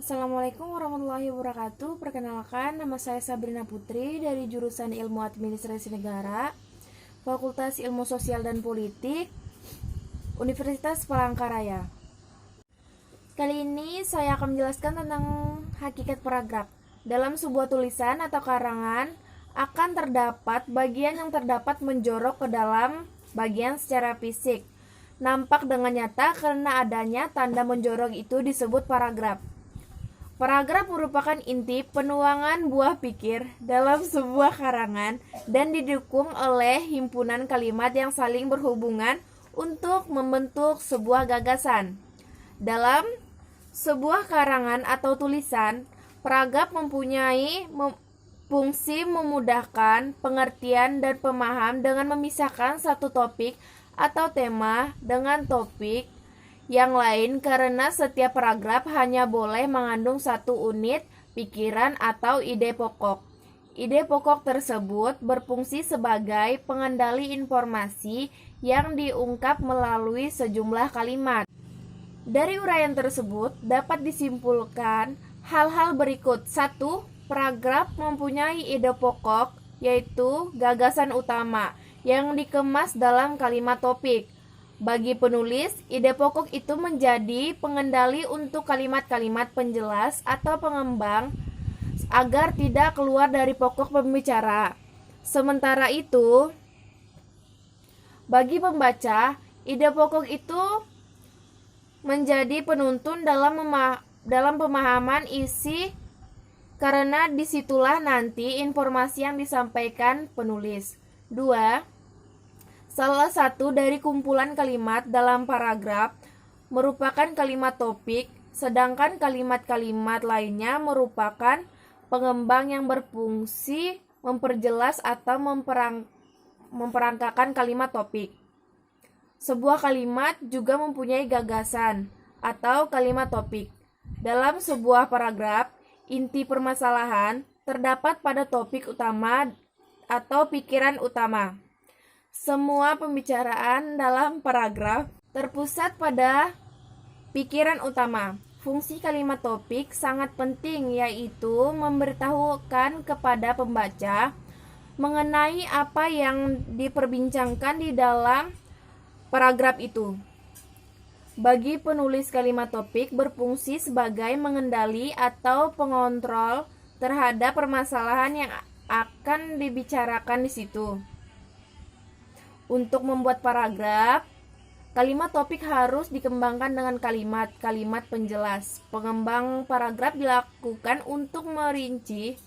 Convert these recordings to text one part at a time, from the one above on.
Assalamualaikum warahmatullahi wabarakatuh. Perkenalkan, nama saya Sabrina Putri dari jurusan Ilmu Administrasi Negara, Fakultas Ilmu Sosial dan Politik, Universitas Palangkaraya. Kali ini saya akan menjelaskan tentang hakikat paragraf. Dalam sebuah tulisan atau karangan akan terdapat bagian yang terdapat menjorok ke dalam bagian secara fisik, nampak dengan nyata karena adanya tanda menjorok itu disebut paragraf. Paragraf merupakan inti penuangan buah pikir dalam sebuah karangan dan didukung oleh himpunan kalimat yang saling berhubungan untuk membentuk sebuah gagasan. Dalam sebuah karangan atau tulisan, paragraf mempunyai fungsi memudahkan pengertian dan pemaham dengan memisahkan satu topik atau tema dengan topik yang lain karena setiap paragraf hanya boleh mengandung satu unit pikiran atau ide pokok. Ide pokok tersebut berfungsi sebagai pengendali informasi yang diungkap melalui sejumlah kalimat. Dari uraian tersebut dapat disimpulkan hal-hal berikut. 1. Paragraf mempunyai ide pokok, yaitu gagasan utama yang dikemas dalam kalimat topik. Bagi penulis, ide pokok itu menjadi pengendali untuk kalimat-kalimat penjelas atau pengembang agar tidak keluar dari pokok pembicara. Sementara itu, bagi pembaca, ide pokok itu menjadi penuntun dalam pemahaman isi karena disitulah nanti informasi yang disampaikan penulis. 2. Salah satu dari kumpulan kalimat dalam paragraf merupakan kalimat topik, sedangkan kalimat-kalimat lainnya merupakan pengembang yang berfungsi memperjelas atau memperangkakan kalimat topik. Sebuah kalimat juga mempunyai gagasan atau kalimat topik. Dalam sebuah paragraf, inti permasalahan terdapat pada topik utama atau pikiran utama. Semua pembicaraan dalam paragraf terpusat pada pikiran utama. Fungsi kalimat topik sangat penting, yaitu memberitahukan kepada pembaca mengenai apa yang diperbincangkan di dalam paragraf itu. Bagi penulis, kalimat topik berfungsi sebagai mengendali atau pengontrol terhadap permasalahan yang akan dibicarakan di situ. Untuk membuat paragraf, kalimat topik harus dikembangkan dengan kalimat-kalimat penjelas. Pengembang paragraf dilakukan untuk merinci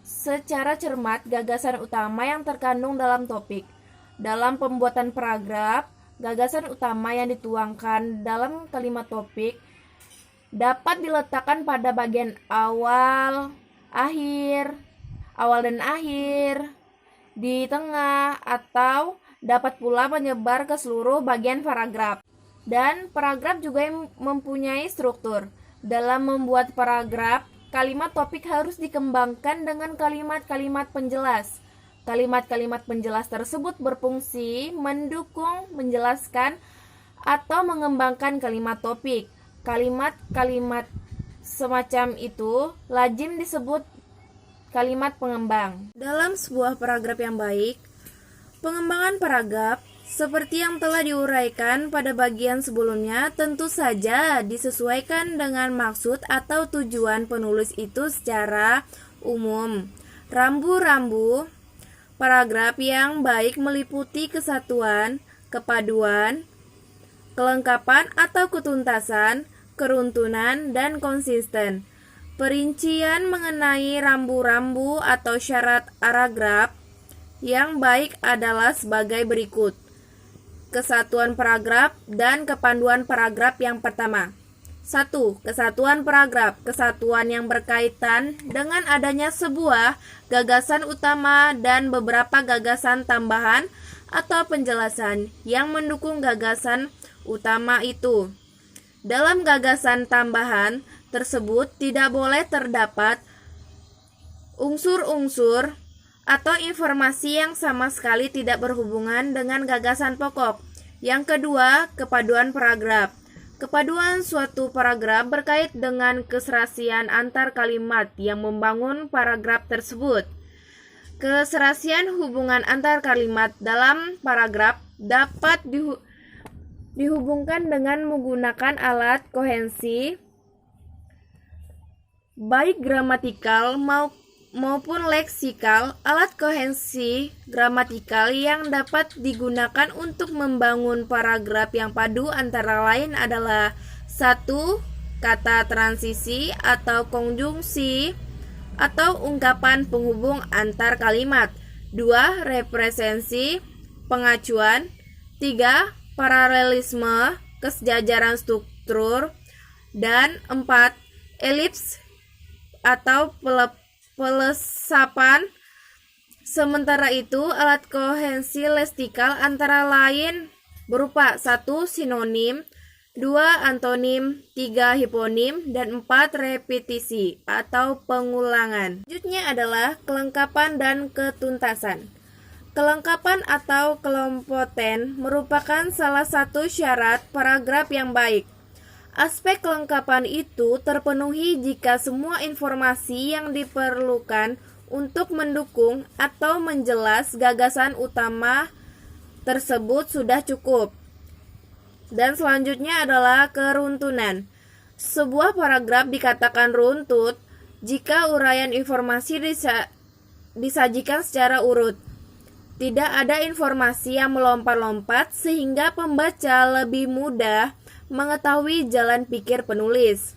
secara cermat gagasan utama yang terkandung dalam topik. Dalam pembuatan paragraf, gagasan utama yang dituangkan dalam kalimat topik dapat diletakkan pada bagian awal dan akhir, di tengah, atau dapat pula menyebar ke seluruh bagian paragraf. Dan paragraf juga mempunyai struktur. Dalam membuat paragraf, kalimat topik harus dikembangkan dengan kalimat-kalimat penjelas. Kalimat-kalimat penjelas tersebut berfungsi mendukung, menjelaskan, atau mengembangkan kalimat topik. Kalimat-kalimat semacam itu lazim disebut kalimat pengembang. Dalam sebuah paragraf yang baik, pengembangan paragraf, seperti yang telah diuraikan pada bagian sebelumnya, tentu saja disesuaikan dengan maksud atau tujuan penulis itu secara umum. Rambu-rambu paragraf yang baik meliputi kesatuan, kepaduan, kelengkapan atau ketuntasan, keruntunan, dan konsisten. Perincian mengenai rambu-rambu atau syarat paragraf yang baik adalah sebagai berikut. Kesatuan paragraf dan kepaduan paragraf yang pertama. 1. Kesatuan paragraf. Kesatuan yang berkaitan dengan adanya sebuah gagasan utama dan beberapa gagasan tambahan atau penjelasan yang mendukung gagasan utama itu. Dalam gagasan tambahan tersebut tidak boleh terdapat unsur-unsur atau informasi yang sama sekali tidak berhubungan dengan gagasan pokok. Yang kedua, kepaduan paragraf. Kepaduan suatu paragraf berkait dengan keserasian antar kalimat yang membangun paragraf tersebut. Keserasian hubungan antar kalimat dalam paragraf dapat dihubungkan dengan menggunakan alat kohensi, baik gramatikal maupun leksikal. Alat kohensi gramatikal yang dapat digunakan untuk membangun paragraf yang padu antara lain adalah 1. Kata transisi atau konjungsi atau ungkapan penghubung antar kalimat. 2. Represensi, pengacuan. 3. Paralelisme, kesejajaran struktur. Dan 4. Elips atau pelesapan. Sementara itu, alat kohensi leksikal antara lain berupa 1. Sinonim, 2. Antonim, 3. Hiponim, dan 4. Repetisi atau pengulangan. Selanjutnya adalah kelengkapan dan ketuntasan. Kelengkapan atau kelompoten merupakan salah satu syarat paragraf yang baik. Aspek kelengkapan itu terpenuhi jika semua informasi yang diperlukan untuk mendukung atau menjelas gagasan utama tersebut sudah cukup. Dan selanjutnya adalah keruntunan. Sebuah paragraf dikatakan runtut jika uraian informasi disajikan secara urut. Tidak ada informasi yang melompat-lompat sehingga pembaca lebih mudah mengetahui jalan pikir penulis.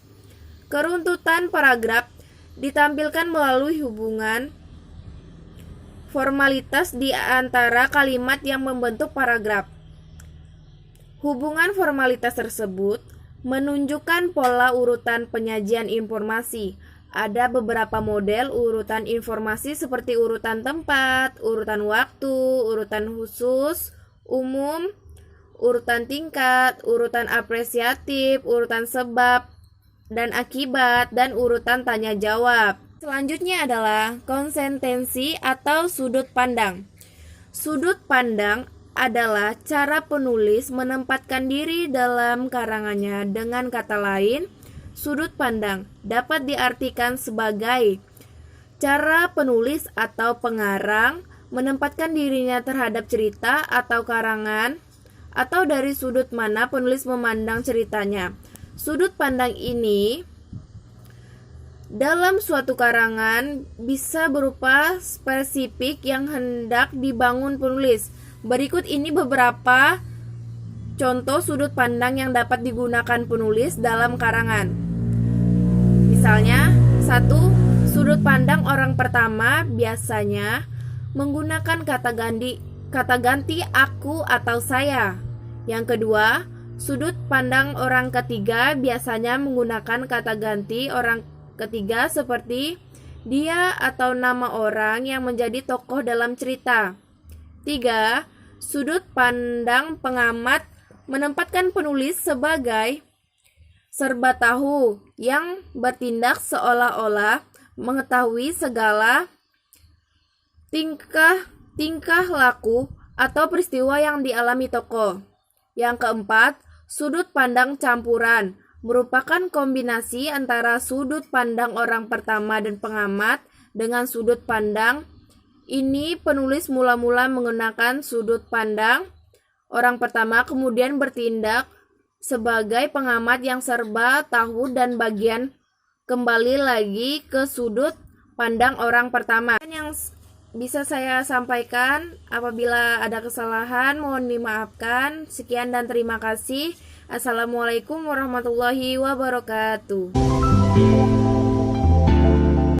Keruntutan paragraf ditampilkan melalui hubungan formalitas di antara kalimat yang membentuk paragraf. Hubungan formalitas tersebut menunjukkan pola urutan penyajian informasi. Ada beberapa model urutan informasi seperti urutan tempat, urutan waktu, urutan khusus, umum, urutan tingkat, urutan apresiatif, urutan sebab dan akibat, dan urutan tanya jawab. Selanjutnya adalah konsentensi atau sudut pandang. Sudut pandang adalah cara penulis menempatkan diri dalam karangannya. Dengan kata lain, sudut pandang dapat diartikan sebagai cara penulis atau pengarang menempatkan dirinya terhadap cerita atau karangan, atau dari sudut mana penulis memandang ceritanya. Sudut pandang ini dalam suatu karangan bisa berupa spesifik yang hendak dibangun penulis. Berikut ini beberapa contoh sudut pandang yang dapat digunakan penulis dalam karangan. Misalnya, 1. Sudut pandang orang pertama biasanya menggunakan kata ganti aku atau saya. Yang kedua, sudut pandang orang ketiga biasanya menggunakan kata ganti orang ketiga seperti dia atau nama orang yang menjadi tokoh dalam cerita. 3. Sudut pandang pengamat menempatkan penulis sebagai serba tahu yang bertindak seolah-olah mengetahui segala tingkah laku atau peristiwa yang dialami tokoh. Yang keempat, sudut pandang campuran merupakan kombinasi antara sudut pandang orang pertama dan pengamat dengan sudut pandang ini. Penulis mula-mula menggunakan sudut pandang orang pertama, kemudian bertindak sebagai pengamat yang serba tahu dan bagian kembali lagi ke sudut pandang orang pertama. Yang bisa saya sampaikan, apabila ada kesalahan mohon dimaafkan. Sekian dan terima kasih. Assalamualaikum warahmatullahi wabarakatuh.